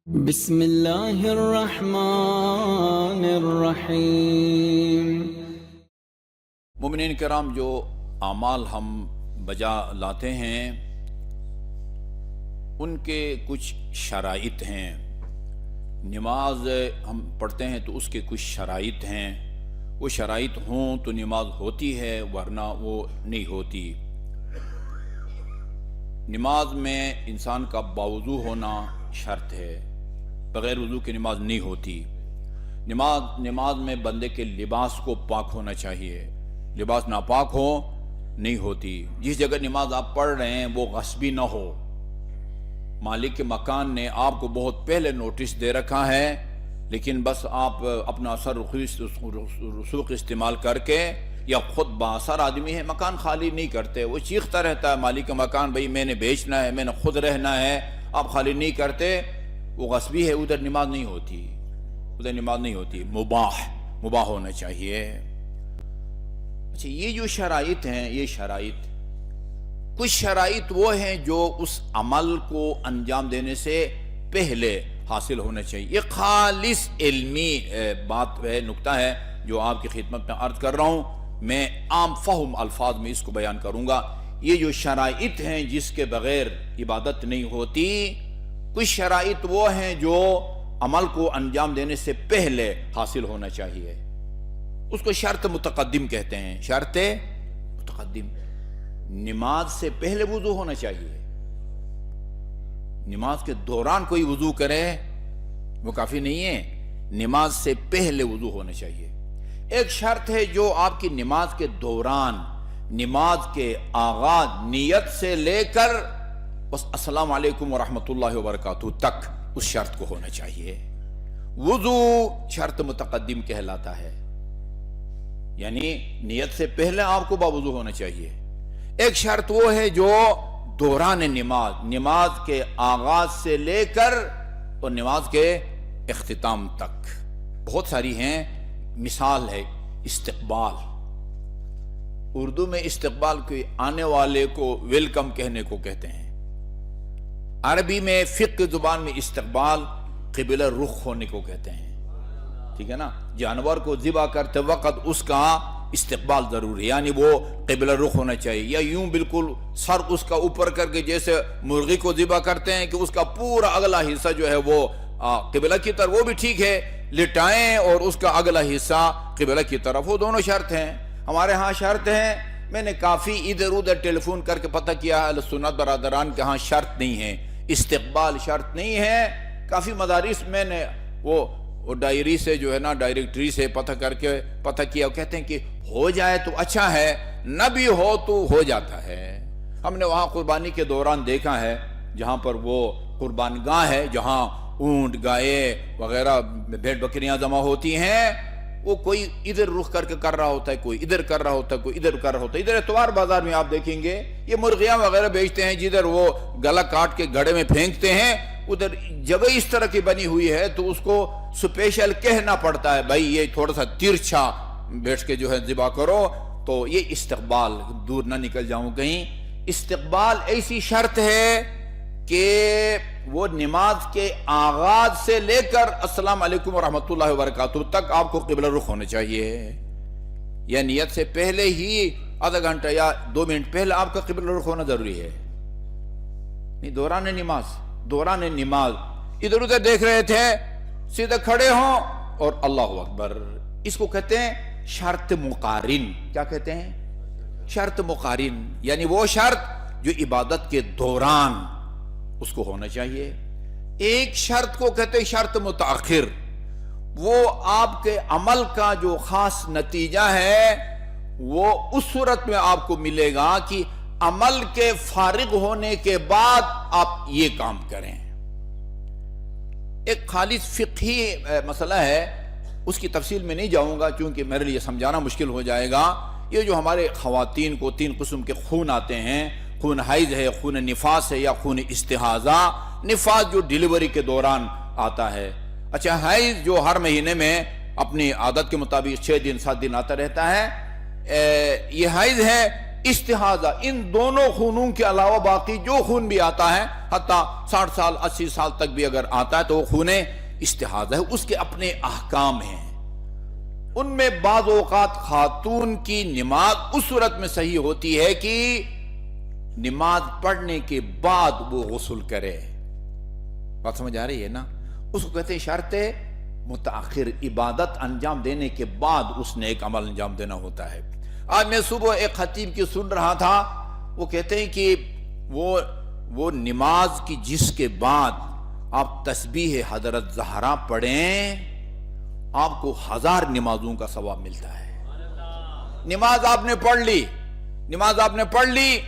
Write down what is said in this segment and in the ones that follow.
بسم اللہ الرحمن الرحیم۔ مومنین کرام، جو اعمال ہم بجا لاتے ہیں ان کے کچھ شرائط ہیں۔ نماز ہم پڑھتے ہیں تو اس کے کچھ شرائط ہیں، وہ شرائط ہوں تو نماز ہوتی ہے، ورنہ وہ نہیں ہوتی۔ نماز میں انسان کا باوضو ہونا شرط ہے، بغیر وضو کی نماز نہیں ہوتی۔ نماز میں بندے کے لباس کو پاک ہونا چاہیے، لباس ناپاک ہو نہیں ہوتی۔ جس جگہ نماز آپ پڑھ رہے ہیں وہ غصبی نہ ہو، مالک کے مکان نے آپ کو بہت پہلے نوٹس دے رکھا ہے، لیکن بس آپ اپنا اثر رسوخ استعمال کر کے، یا خود باثر آدمی ہے مکان خالی نہیں کرتے، وہ چیختا رہتا ہے مالک کا مکان، بھئی میں نے بیچنا ہے، میں نے خود رہنا ہے، آپ خالی نہیں کرتے، وہ غصبی ہے، ادھر نماز نہیں ہوتی، ادھر نماز نہیں ہوتی۔ مباح ہونا چاہیے۔ اچھا، یہ جو شرائط ہیں، یہ شرائط کچھ شرائط وہ ہیں جو اس عمل کو انجام دینے سے پہلے حاصل ہونا چاہیے۔ یہ خالص علمی بات ہے، نکتہ ہے جو آپ کی خدمت میں عرض کر رہا ہوں، میں عام فہم الفاظ میں اس کو بیان کروں گا۔ یہ جو شرائط ہیں جس کے بغیر عبادت نہیں ہوتی، کچھ شرائط وہ ہیں جو عمل کو انجام دینے سے پہلے حاصل ہونا چاہیے، اس کو شرط متقدم کہتے ہیں۔ شرط متقدم، نماز سے پہلے وضو ہونا چاہیے۔ نماز کے دوران کوئی وضو کرے وہ کافی نہیں ہے، نماز سے پہلے وضو ہونا چاہیے۔ ایک شرط ہے جو آپ کی نماز کے دوران، نماز کے آغاز، نیت سے لے کر بس السلام علیکم ورحمۃ اللہ وبرکاتہ تک اس شرط کو ہونا چاہیے۔ وضو شرط متقدم کہلاتا ہے، یعنی نیت سے پہلے آپ کو باوضو ہونا چاہیے۔ ایک شرط وہ ہے جو دوران نماز، نماز کے آغاز سے لے کر اور نماز کے اختتام تک، بہت ساری ہیں۔ مثال ہے استقبال، اردو میں استقبال کوئی آنے والے کو ویلکم کہنے کو کہتے ہیں، عربی میں فقہ زبان میں استقبال قبلہ رخ ہونے کو کہتے ہیں، ٹھیک ہے نا۔ جانور کو ذبح کرتے وقت اس کا استقبال ضروری ہے، یعنی وہ قبلہ رخ ہونا چاہیے، یا یوں بالکل سر اس کا اوپر کر کے جیسے مرغی کو ذبح کرتے ہیں کہ اس کا پورا اگلا حصہ جو ہے وہ قبلہ کی طرف، وہ بھی ٹھیک ہے، لٹائیں اور اس کا اگلا حصہ قبلہ کی طرف، وہ دونوں شرط ہیں۔ ہمارے ہاں شرط ہیں، میں نے کافی ادھر ادھر ٹیلی فون کر کے پتہ کیا اہل سنت برادران کے ہاں شرط نہیں ہے، استقبال شرط نہیں ہے۔ کافی مدارس میں نے وہ ڈائری سے جو ہے نا، ڈائریکٹری سے پتہ کیا، وہ کہتے ہیں کہ ہو جائے تو اچھا ہے، نہ بھی ہو تو ہو جاتا ہے۔ ہم نے وہاں قربانی کے دوران دیکھا ہے، جہاں پر وہ قربان گاہ ہے، جہاں اونٹ، گائے وغیرہ، بھیڑ بکریاں جمع ہوتی ہیں، وہ کوئی ادھر رخ کر کے کر رہا ہوتا ہے، کوئی ادھر کر رہا ہوتا ہے، کوئی ادھر کر رہا ہوتا ہے۔ ادھر اتوار بازار میں آپ دیکھیں گے یہ مرغیاں وغیرہ بیچتے ہیں، جدھر وہ گلا کاٹ کے گھڑے میں پھینکتے ہیں، ادھر جگہ اس طرح کی بنی ہوئی ہے تو اس کو سپیشل کہنا پڑتا ہے، بھائی یہ تھوڑا سا ترچھا بیٹھ کے جو ہے ذبح کرو۔ تو یہ استقبال، دور نہ نکل جاؤں کہیں، استقبال ایسی شرط ہے کہ وہ نماز کے آغاز سے لے کر السلام علیکم ورحمۃ اللہ وبرکاتہ تک آپ کو قبلہ رخ ہونا چاہیے، یا نیت سے پہلے ہی آدھا گھنٹہ یا 2 منٹ پہلے آپ کا قبلہ رخ ہونا ضروری ہے۔ نہیں، دوران نماز ادھر ادھر دیکھ رہے تھے، سیدھے کھڑے ہوں اور اللہ اکبر، اس کو کہتے ہیں شرط مقارن۔ کیا کہتے ہیں؟ شرط مقارن، یعنی وہ شرط جو عبادت کے دوران اس کو ہونا چاہیے۔ ایک شرط کو کہتے ہیں شرط متاخر، وہ آپ کے عمل کا جو خاص نتیجہ ہے وہ اس صورت میں آپ کو ملے گا کہ عمل کے فارغ ہونے کے بعد آپ یہ کام کریں۔ ایک خالص فقہی مسئلہ ہے، اس کی تفصیل میں نہیں جاؤں گا چونکہ میرے لیے سمجھانا مشکل ہو جائے گا۔ یہ جو ہمارے خواتین کو 3 قسم کے خون آتے ہیں، خون حیض ہے، خون نفاس ہے، یا خون استحاضہ۔ نفاس جو ڈیلیوری کے دوران آتا ہے، اچھا حیض جو ہر مہینے میں اپنی عادت کے مطابق 6 دن 7 دن آتا رہتا ہے، یہ حیض ہے۔ استحاضہ ان دونوں خونوں کے علاوہ باقی جو خون بھی آتا ہے، حتیٰ 60 سال 80 سال تک بھی اگر آتا ہے تو وہ خون استحاضہ ہے، اس کے اپنے احکام ہیں۔ ان میں بعض اوقات خاتون کی نماز اس صورت میں صحیح ہوتی ہے کہ نماز پڑھنے کے بعد وہ غسل کرے۔ بات سمجھ آ رہی ہے نا؟ اس کو کہتے ہیں شرط متاخر، عبادت انجام دینے کے بعد اس نے ایک عمل انجام دینا ہوتا ہے۔ آج میں صبح ایک خطیب کی سن رہا تھا، وہ کہتے ہیں کہ وہ نماز کی جس کے بعد آپ تسبیح حضرت زہرا پڑھیں، آپ کو 1000 نمازوں کا ثواب ملتا ہے۔ نماز آپ نے پڑھ لی،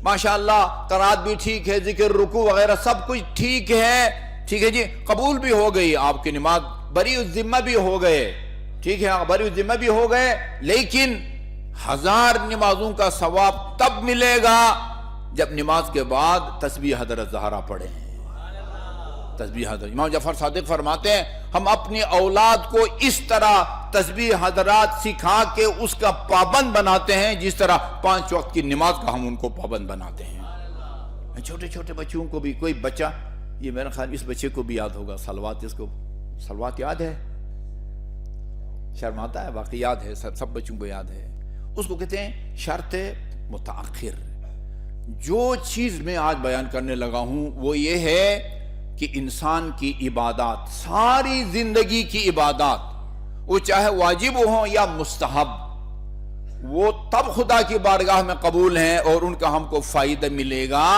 ماشاءاللہ قرات بھی ٹھیک ہے، ذکر رکوع وغیرہ سب کچھ ٹھیک ہے جی، قبول بھی ہو گئی آپ کی نماز، بری الذمہ بھی ہو گئے، ٹھیک ہے، بری الذمہ بھی ہو گئے، لیکن 1000 نمازوں کا ثواب تب ملے گا جب نماز کے بعد تسبیح حضرت زہرا پڑھیں۔ تسبیح حضرت امام جعفر صادق فرماتے ہیں ہم اپنی اولاد کو اس طرح تسبیح حضرات سکھا کے اس کا پابند بناتے ہیں جس طرح 5 وقت کی نماز کا ہم ان کو پابند بناتے ہیں۔ چھوٹے چھوٹے بچوں کو بھی، کوئی بچہ، یہ میرا خیال اس بچے کو بھی یاد ہوگا صلوات، اس کو صلوات یاد ہے، شرماتا ہے، باقی یاد ہے، سب بچوں کو یاد ہے۔ اس کو کہتے ہیں شرط متاخر۔ جو چیز میں آج بیان کرنے لگا ہوں وہ یہ ہے کہ انسان کی عبادات، ساری زندگی کی عبادات، وہ چاہے واجب ہوں یا مستحب، وہ تب خدا کی بارگاہ میں قبول ہیں اور ان کا ہم کو فائدہ ملے گا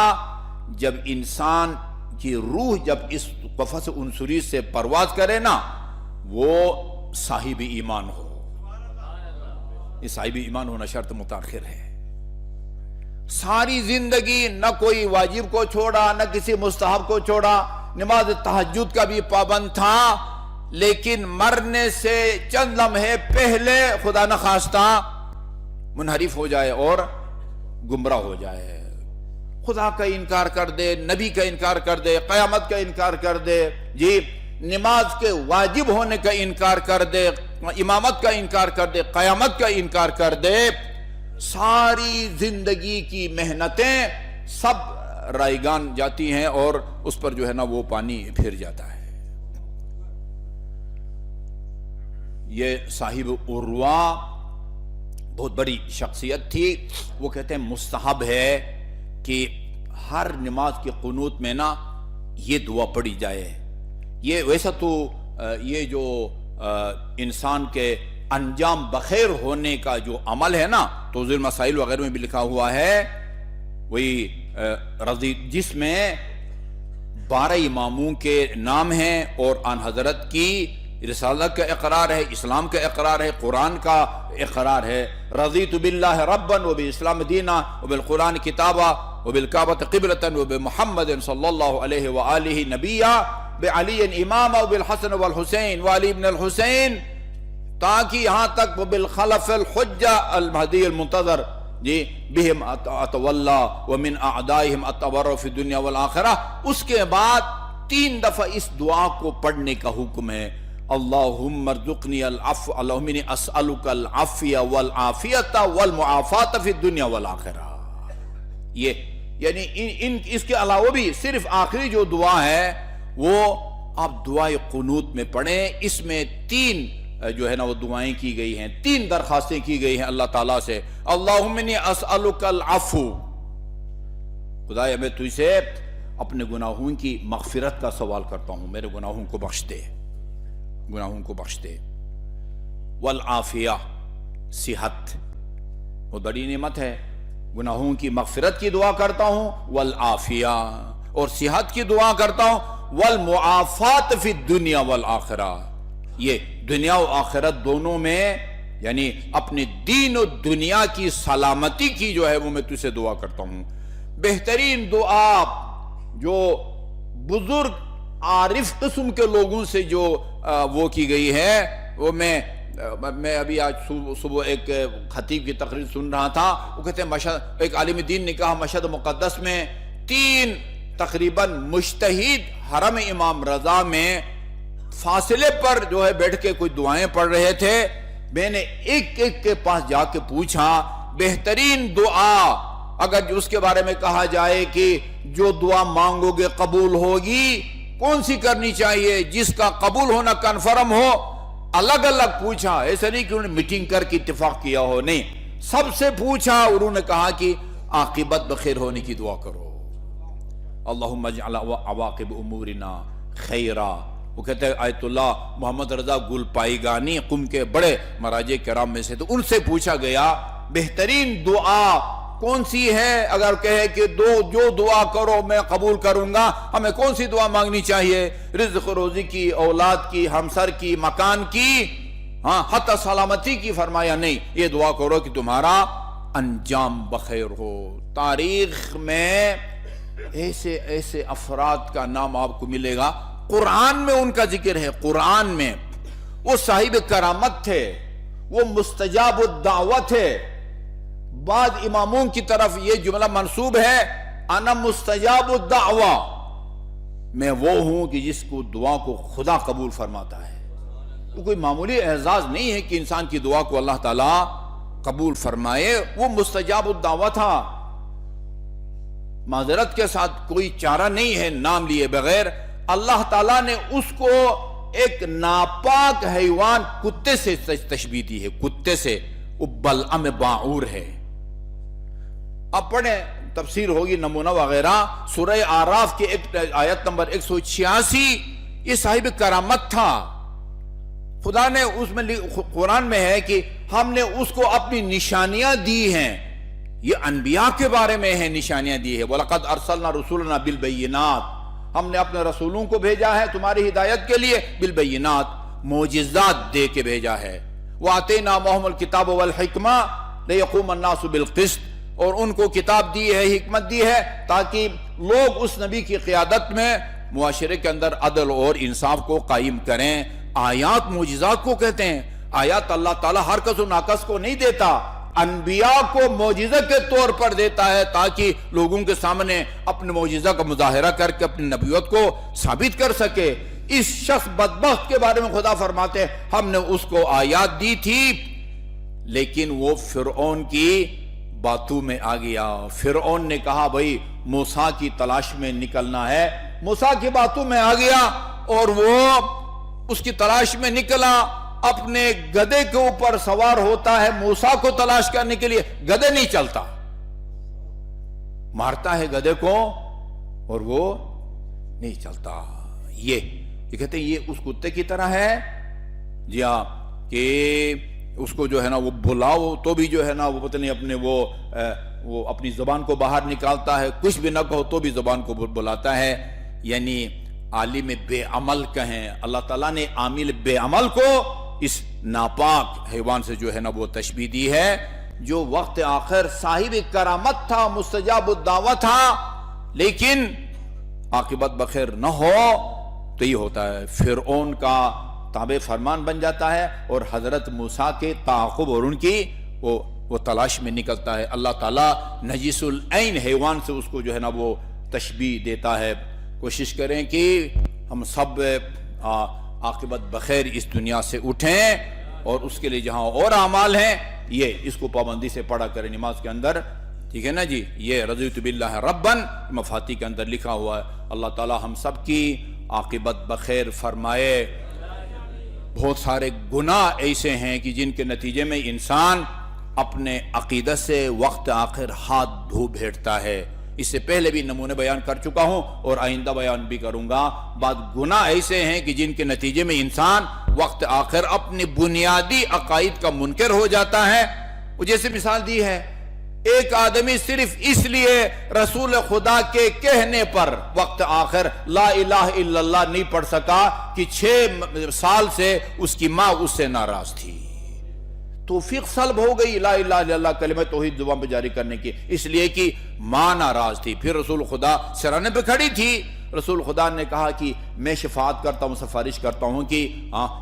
جب انسان کی روح جب اس قفس عنصری سے پرواز کرے نا، وہ صاحب ایمان ہو۔ یہ صاحب ایمان ہونا شرط متاخر ہے۔ ساری زندگی نہ کوئی واجب کو چھوڑا، نہ کسی مستحب کو چھوڑا، نماز تہجد کا بھی پابند تھا، لیکن مرنے سے چند لمحے پہلے خدا نخواستہ منحرف ہو جائے اور گمراہ ہو جائے، خدا کا انکار کر دے، نبی کا انکار کر دے، قیامت کا انکار کر دے، جی نماز کے واجب ہونے کا انکار کر دے، امامت کا انکار کر دے، قیامت کا انکار کر دے، ساری زندگی کی محنتیں سب رائگان جاتی ہیں اور اس پر جو ہے نا وہ پانی پھر جاتا ہے۔ یہ صاحب عروہ بہت بڑی شخصیت تھی، وہ کہتے ہیں مستحب ہے کہ ہر نماز کی قنوت میں نا یہ دعا پڑھی جائے۔ یہ ویسا تو یہ جو انسان کے انجام بخیر ہونے کا جو عمل ہے نا، توضیح المسائل وغیرہ میں بھی لکھا ہوا ہے، وہی رضی، جس میں 12 اماموں کے نام ہیں اور آن حضرت کی رسالت کا اقرار ہے، اسلام کا اقرار ہے، قرآن کا اقرار ہے۔ رضیت باللہ ربا وبالاسلام دینا وبالقرآن کتابا وبالکعبۃ قبلۃ وبمحمد صلی اللہ علیہ وآلہ نبیا بعلی اماما وبالحسن والحسین وعلی ابن الحسین، تاکہ یہاں تک وبالخلف الحجہ المہدی المنتظر، جی بہم اتولا ومن اعدائہم اتبرؤ فی الدنیا والآخرہ۔ اس کے بعد 3 دفعہ اس دعا کو پڑھنے کا حکم ہے۔ اللہم ارزقنی العفو، اللہم انی اسألک العفو والعافیۃ والمعافاۃ فی الدنیا والآخرہ۔ یہ یعنی اس کے علاوہ بھی صرف آخری جو دعا ہے وہ آپ دعائے قنوت میں پڑھیں۔ اس میں 3 جو ہے نا وہ دعائیں کی گئی ہیں، 3 درخواستیں کی گئی ہیں اللہ تعالیٰ سے۔ اللہم انی اسألک العفو، خدایا میں تجھ سے اپنے گناہوں کی مغفرت کا سوال کرتا ہوں، میرے گناہوں کو بخش دے، گناہوں کو بخش دے۔ والعافیہ، صحت بہت بڑی نعمت ہے، گناہوں کی مغفرت کی دعا کرتا ہوں، والعافیہ، اور صحت کی دعا کرتا ہوں، والمعافات فی الدنیا والآخرہ، یہ دنیا و آخرت دونوں میں، یعنی اپنے دین و دنیا کی سلامتی کی جو ہے وہ میں تجھ سے دعا کرتا ہوں۔ بہترین دعا جو بزرگ عارف قسم کے لوگوں سے جو وہ کی گئی ہے، وہ میں ابھی آج صبح ایک خطیب کی تقریر سن رہا تھا، وہ کہتے ہیں مشہد، ایک عالم دین نے کہا مشہد مقدس میں 3 تقریباً مجتہد حرم امام رضا میں فاصلے پر جو ہے بیٹھ کے کوئی دعائیں پڑھ رہے تھے۔ میں نے ایک ایک کے پاس جا کے پوچھا، بہترین دعا اگر اس کے بارے میں کہا جائے کہ جو دعا مانگو گے قبول ہوگی، کون سی کرنی چاہیے؟ جس کا قبول ہونا کنفرم ہو۔ الگ الگ پوچھا، ایسا نہیں کہ انہوں نے میٹنگ کر کے اتفاق کیا ہو، نہیں، سب سے پوچھا، انہوں نے کہا کہ عاقبت بخیر ہونے کی دعا کرو۔ اللہم اجعل عواقب امورنا خیرا۔ وہ کہتے ہیں آیت اللہ محمد رضا گل پائیگانی قم کے بڑے مراجع کرام میں سے، تو ان سے پوچھا گیا بہترین دعا کون سی ہے؟ اگر کہے کہ جو دعا کرو میں قبول کروں گا، ہمیں کون سی دعا مانگنی چاہیے؟ رزق روزی کی، اولاد کی، ہمسر کی، مکان کی، ہاں حتی سلامتی کی؟ فرمایا نہیں، یہ دعا کرو کہ تمہارا انجام بخیر ہو۔ تاریخ میں ایسے ایسے افراد کا نام آپ کو ملے گا، قرآن میں ان کا ذکر ہے، قرآن میں وہ صاحب کرامت تھے، وہ مستجاب الدعوت ہے۔ بعض اماموں کی طرف یہ جملہ منسوب ہے، انا مستجاب الدعوہ، میں وہ ہوں کہ جس کو دعا کو خدا قبول فرماتا ہے۔ وہ کوئی معمولی اعزاز نہیں ہے کہ انسان کی دعا کو اللہ تعالیٰ قبول فرمائے، وہ مستجاب الدعوہ تھا۔ معذرت کے ساتھ کوئی چارہ نہیں ہے نام لیے بغیر، اللہ تعالیٰ نے اس کو ایک ناپاک حیوان کتے سے تشبیہ دی ہے، کتے سے، وہ بلعم باعور ہے۔ اب پڑھیں، تفسیر ہوگی نمونہ وغیرہ، سورہ اعراف کے آیت نمبر 186، یہ صاحب کرامت تھا۔ خدا نے اس میں قرآن میں ہے کہ ہم نے اس کو اپنی نشانیاں دی ہیں، یہ انبیاء کے بارے میں ہے، نشانیاں دی ہے۔ وَلَقَدْ أَرْسَلْنَا رُسُلَنَا بِالْبَيِّنَاتِ، ہم نے اپنے رسولوں کو بھیجا ہے تمہاری ہدایت کے لیے، بالبینات، معجزات دے کے بھیجا ہے۔ وَآتَيْنَا مَهُمُ الْكِتَابَ وَالْحِكْمَةَ لِيَقُومَ النَّاسُ بِالْقِسْطِ، اور ان کو کتاب دی ہے، حکمت دی ہے، تاکہ لوگ اس نبی کی قیادت میں معاشرے کے اندر عدل اور انصاف کو قائم کریں۔ آیات معجزات کو کہتے ہیں۔ آیات اللہ تعالیٰ ہر کس و ناقص کو نہیں دیتا، انبیاء کو معجزہ کے طور پر دیتا ہے تاکہ لوگوں کے سامنے اپنے معجزہ کا مظاہرہ کر کے اپنی نبوت کو ثابت کر سکے۔ اس شخص بدبخت کے بارے میں خدا فرماتے ہیں ہم نے اس کو آیات دی تھی، لیکن وہ فرعون کی باتوں میں آ گیا۔ فرعون نے کہا بھائی موسیٰ کی تلاش میں نکلنا ہے، موسیٰ کی باتوں میں آ گیا اور وہ اس کی تلاش میں نکلا، اپنے گدھے کے اوپر سوار ہوتا ہے موسیٰ کو تلاش کرنے کے لیے۔ گدھے نہیں چلتا، مارتا ہے گدھے کو اور وہ نہیں چلتا۔ یہ کہتے ہیں یہ اس کتے کی طرح ہے، جی ہاں، کہ اس کو جو ہے نا وہ بلاؤ تو بھی جو ہے نا وہ پتہ نہیں اپنے وہ اپنی زبان کو باہر نکالتا ہے، کچھ بھی نہ کہو تو بھی زبان کو بلاتا ہے۔ یعنی عالم بے عمل کہیں، اللہ تعالیٰ نے عامل بے عمل کو اس ناپاک حیوان سے جو ہے نا وہ تشبیہ دی ہے، جو وقت آخر صاحب کرامت تھا، مستجاب الدعوہ تھا، لیکن عاقبت بخیر نہ ہو تو یہ ہوتا ہے، فرعون کا تابع فرمان بن جاتا ہے اور حضرت موسیٰ کے تعاقب اور ان کی وہ تلاش میں نکلتا ہے۔ اللہ تعالیٰ نجیس العین حیوان سے اس کو جو ہے نا وہ تشبیہ دیتا ہے۔ کوشش کریں کہ ہم سب عاقبت بخیر اس دنیا سے اٹھیں، اور اس کے لیے جہاں اور اعمال ہیں یہ اس کو پابندی سے پڑھا کریں نماز کے اندر، ٹھیک ہے نا جی۔ یہ رضیت باللہ ربن مفاتیح کے اندر لکھا ہوا ہے۔ اللہ تعالیٰ ہم سب کی عاقبت بخیر فرمائے۔ بہت سارے گناہ ایسے ہیں کہ جن کے نتیجے میں انسان اپنے عقیدت سے وقت آخر ہاتھ دھو بیٹھتا ہے۔ اس سے پہلے بھی نمونے بیان کر چکا ہوں اور آئندہ بیان بھی کروں گا۔ بعض گناہ ایسے ہیں کہ جن کے نتیجے میں انسان وقت آخر اپنی بنیادی عقائد کا منکر ہو جاتا ہے۔ وہ جیسے مثال دی ہے، ایک آدمی صرف اس لیے رسول خدا کے کہنے پر وقت آخر لا الہ الا اللہ نہیں پڑھ سکا کہ 6 سال سے اس کی ماں اس سے ناراض تھی، توفیق سلب ہو گئی لا الہ الا اللہ کلمہ توحید زبان پہ جاری کرنے کی، اس لیے کہ ماں ناراض تھی۔ پھر رسول خدا سرانے پہ کھڑی تھی، رسول خدا نے کہا کہ میں شفاعت کرتا ہوں، سفارش کرتا ہوں کہ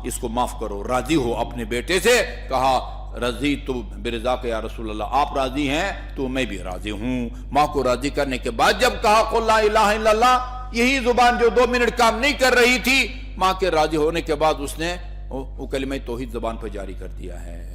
اس کو معاف کرو، راضی ہو اپنے بیٹے سے۔ کہا رضی تو برضا کے یا رسول اللہ، آپ راضی ہیں تو میں بھی راضی ہوں۔ ماں کو راضی کرنے کے بعد جب کہا قل لا الہ الا اللہ، یہی زبان جو 2 منٹ کام نہیں کر رہی تھی، ماں کے راضی ہونے کے بعد اس نے وہ کلمہ توحید زبان پہ جاری کر دیا ہے۔